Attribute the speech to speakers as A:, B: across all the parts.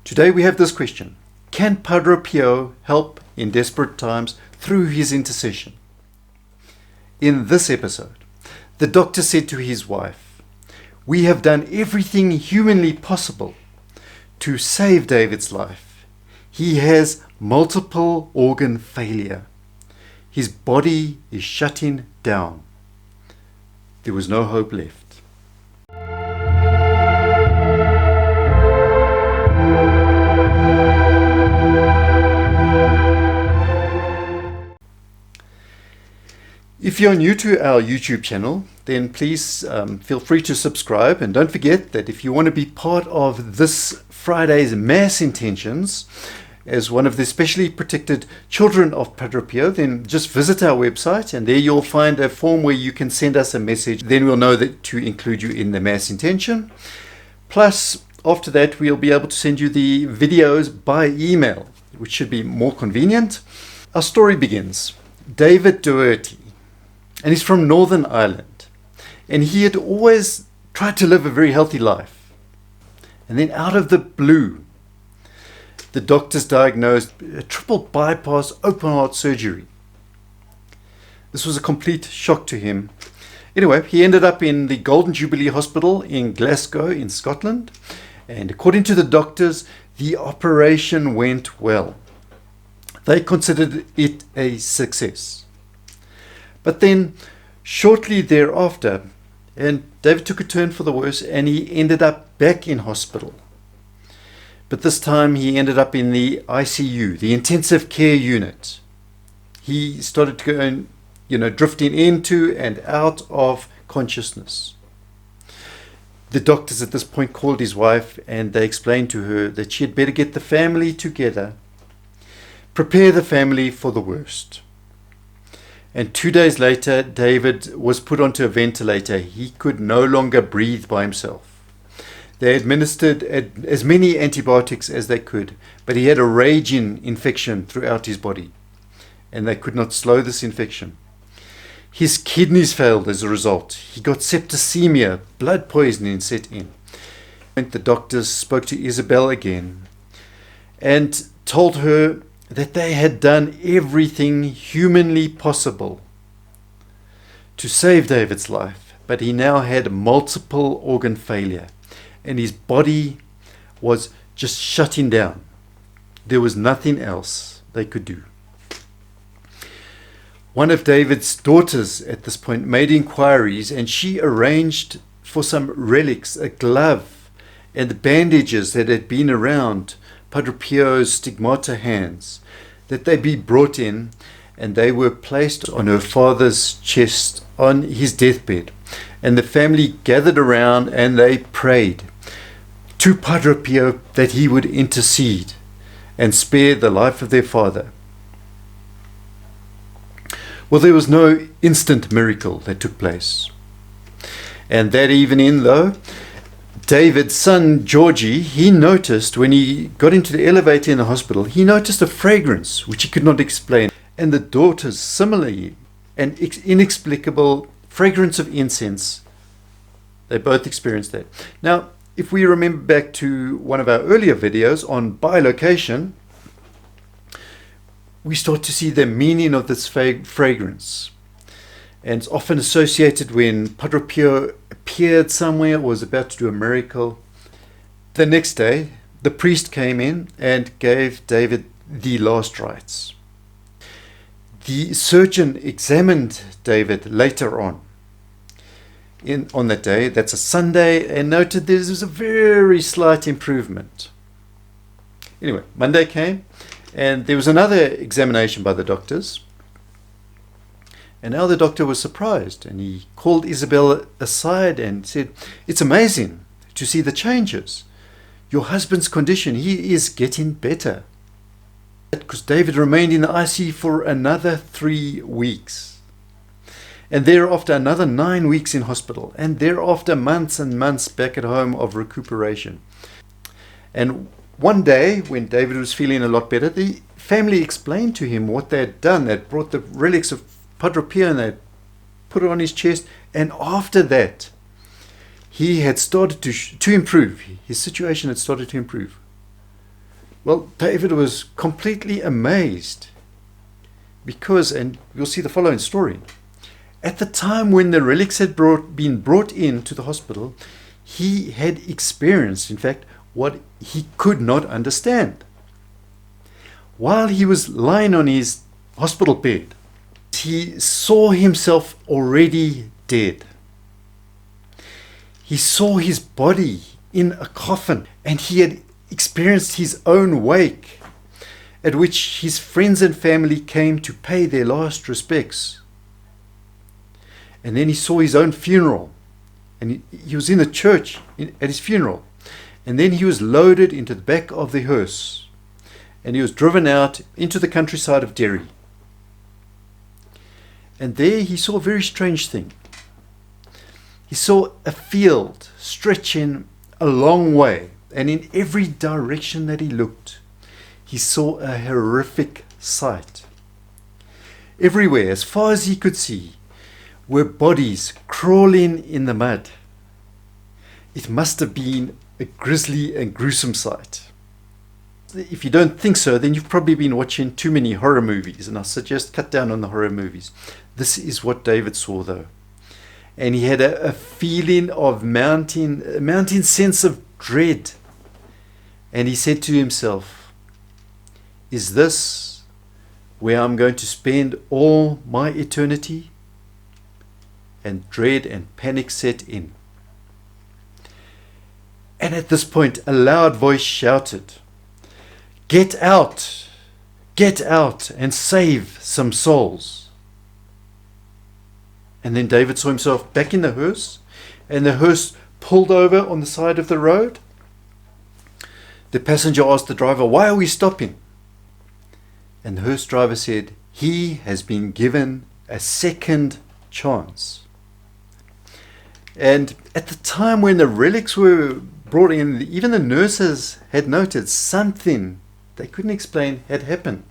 A: Today we have this question: can Padre Pio help in desperate times through his intercession? In this episode, the doctor said to his wife, "We have done everything humanly possible to save David's life. He has multiple organ failure. His body is shutting down." There was no hope left. If you're new to our YouTube channel, then please feel free to subscribe, and don't forget that if you want to be part of this Friday's Mass intentions as one of the specially protected children of Padre Pio, then just visit our website, and there you'll find a form where you can send us a message. Then we'll know that to include you in the Mass intention. Plus, after that, we'll be able to send you the videos by email, which should be more convenient. Our story begins. David Doherty, and he's from Northern Ireland, and he had always tried to live a very healthy life. And then out of the blue, the doctors diagnosed a triple bypass open heart surgery. This was a complete shock to him. Anyway, he ended up in the Golden Jubilee Hospital in Glasgow in Scotland, and according to the doctors, the operation went well. They considered it a success. But then, shortly thereafter, and David took a turn for the worse, and he ended up back in hospital. But this time he ended up in the ICU, the intensive care unit. He started to go, drifting into and out of consciousness. The doctors at this point called his wife, and they explained to her that she had better get the family together, prepare the family for the worst. And 2 days later, David was put onto a ventilator. He could no longer breathe by himself. They administered as many antibiotics as they could, but he had a raging infection throughout his body, and they could not slow this infection. His kidneys failed as a result. He got septicemia, blood poisoning set in. The doctors spoke to Isabel again and told her that they had done everything humanly possible to save David's life, but he now had multiple organ failure, and his body was just shutting down. There was nothing else they could do. One of David's daughters at this point made inquiries, and she arranged for some relics, a glove and bandages that had been around Padre Pio's stigmata hands, that they be brought in, and they were placed on her father's chest on his deathbed. And the family gathered around and they prayed to Padre Pio that he would intercede and spare the life of their father. Well, there was no instant miracle that took place. And that evening, though, David's son, Georgie, he noticed when he got into the elevator in the hospital, he noticed a fragrance which he could not explain. And the daughters, similarly, an inexplicable fragrance of incense. They both experienced that. Now, if we remember back to one of our earlier videos on bilocation, we start to see the meaning of this fragrance. And it's often associated when Padre Pio appeared somewhere or was about to do a miracle. The next day, the priest came in and gave David the last rites. The surgeon examined David later on that day, that's a Sunday, and noted there was a very slight improvement. Anyway, Monday came, and there was another examination by the doctors. And now the doctor was surprised, and he called Isabel aside and said, "It's amazing to see the changes. Your husband's condition, he is getting better." Because David remained in the ICU for another 3 weeks. And thereafter another 9 weeks in hospital. And thereafter months and months back at home of recuperation. And one day, when David was feeling a lot better, the family explained to him what they had done. They had brought the relics of Padre Pio and they put it on his chest. And after that, he had started to improve. His situation had started to improve. Well, David was completely amazed because, and we'll see the following story, at the time when the relics had been brought into the hospital, he had experienced, in fact, what he could not understand. While he was lying on his hospital bed, he saw himself already dead. He saw his body in a coffin, and he had experienced his own wake, at which his friends and family came to pay their last respects. And then he saw his own funeral, and he was in the church at his funeral. And then he was loaded into the back of the hearse, and he was driven out into the countryside of Derry. And there he saw a very strange thing. He saw a field stretching a long way, and in every direction that he looked, he saw a horrific sight. Everywhere, as far as he could see, were bodies crawling in the mud. It must have been a grisly and gruesome sight. If you don't think so, then you've probably been watching too many horror movies, and I suggest cut down on the horror movies. This is what David saw, though. And he had a feeling of mounting sense of dread. And he said to himself, is this where I'm going to spend all my eternity? And dread and panic set in. And at this point, a loud voice shouted, get out and save some souls. And then David saw himself back in the hearse, and the hearse pulled over on the side of the road. The passenger asked the driver, why are we stopping? And the hearse driver said, he has been given a second chance. And at the time when the relics were brought in, even the nurses had noted something they couldn't explain had happened.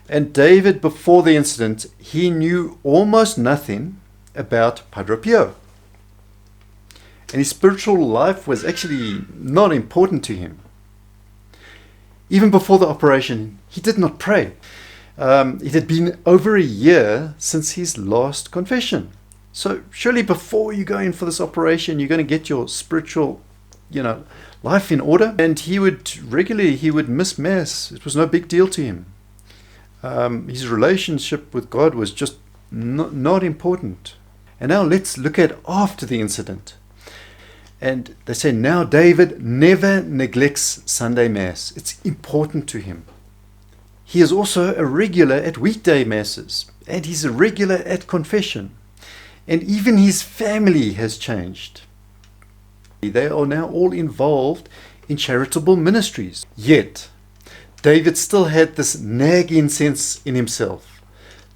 A: And David, before the incident, he knew almost nothing about Padre Pio. And his spiritual life was actually not important to him. Even before the operation, he did not pray. It had been over a year since his last confession. So surely before you go in for this operation, you're going to get your spiritual, life in order. And he would miss Mass. It was no big deal to him. His relationship with God was just not important. And now let's look at after the incident. And they say now David never neglects Sunday Mass. It's important to him. He is also a regular at weekday Masses, and he's a regular at confession. And even his family has changed. They are now all involved in charitable ministries. Yet, David still had this nagging sense in himself.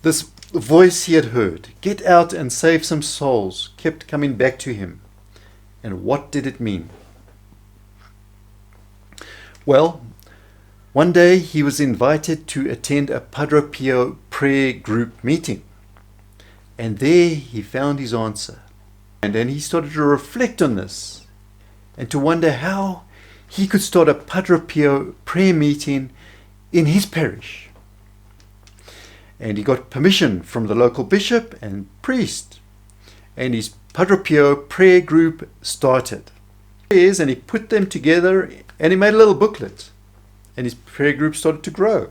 A: This voice he had heard, get out and save some souls, kept coming back to him. And what did it mean? Well, one day he was invited to attend a Padre Pio prayer group meeting. And there he found his answer. And then he started to reflect on this and to wonder how he could start a Padre Pio prayer meeting in his parish. And he got permission from the local bishop and priest. And his Padre Pio prayer group started. And he put them together and he made a little booklet. And his prayer group started to grow.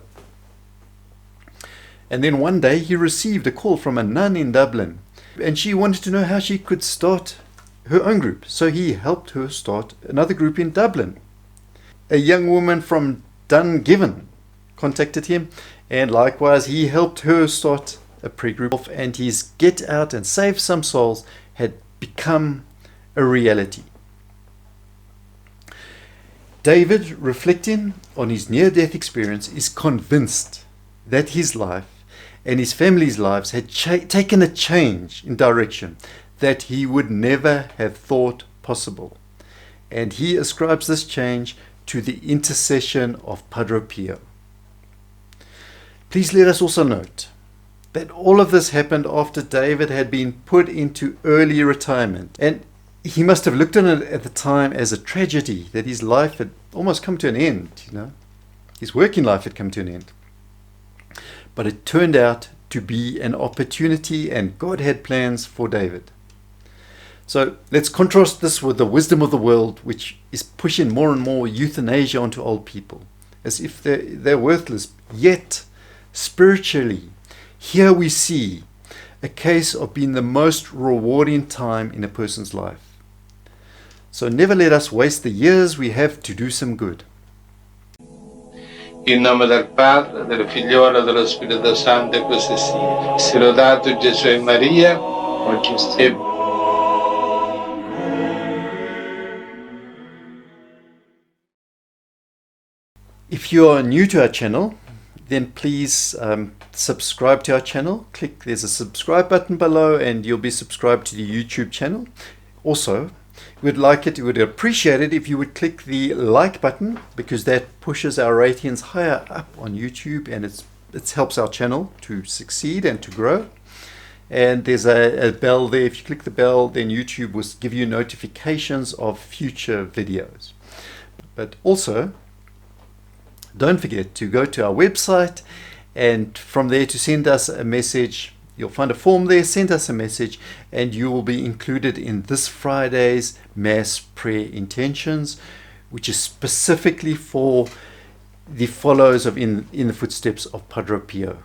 A: And then one day he received a call from a nun in Dublin, and she wanted to know how she could start her own group. So he helped her start another group in Dublin. A young woman from Dungiven contacted him, and likewise he helped her start a prayer group, and his Get Out and Save Some Souls had become a reality. David, reflecting on his near-death experience, is convinced that his life and his family's lives had taken a change in direction that he would never have thought possible. And he ascribes this change to the intercession of Padre Pio. Please let us also note that all of this happened after David had been put into early retirement. And he must have looked on it at the time as a tragedy that his life had almost come to an end, you know. His working life had come to an end. But it turned out to be an opportunity, and God had plans for David. So let's contrast this with the wisdom of the world, which is pushing more and more euthanasia onto old people, as if they're worthless. Yet, spiritually, here we see a case of being the most rewarding time in a person's life. So never let us waste the years we have to do some good.
B: In nome del Padre, del Figliolo e dello Spirito Santo, e così sia. Sia lodato Gesù e Maria, oggi e sempre.
A: If you are new to our channel, then please subscribe to our channel. There's a subscribe button below and you'll be subscribed to the YouTube channel. Also, we would appreciate it if you would click the like button, because that pushes our ratings higher up on YouTube, and it helps our channel to succeed and to grow. And there's a bell there. If you click the bell, then YouTube will give you notifications of future videos. But also, don't forget to go to our website, and from there to send us a message. You'll find a form there. Send us a message and you will be included in this Friday's Mass Prayer Intentions, which is specifically for the followers in the footsteps of Padre Pio.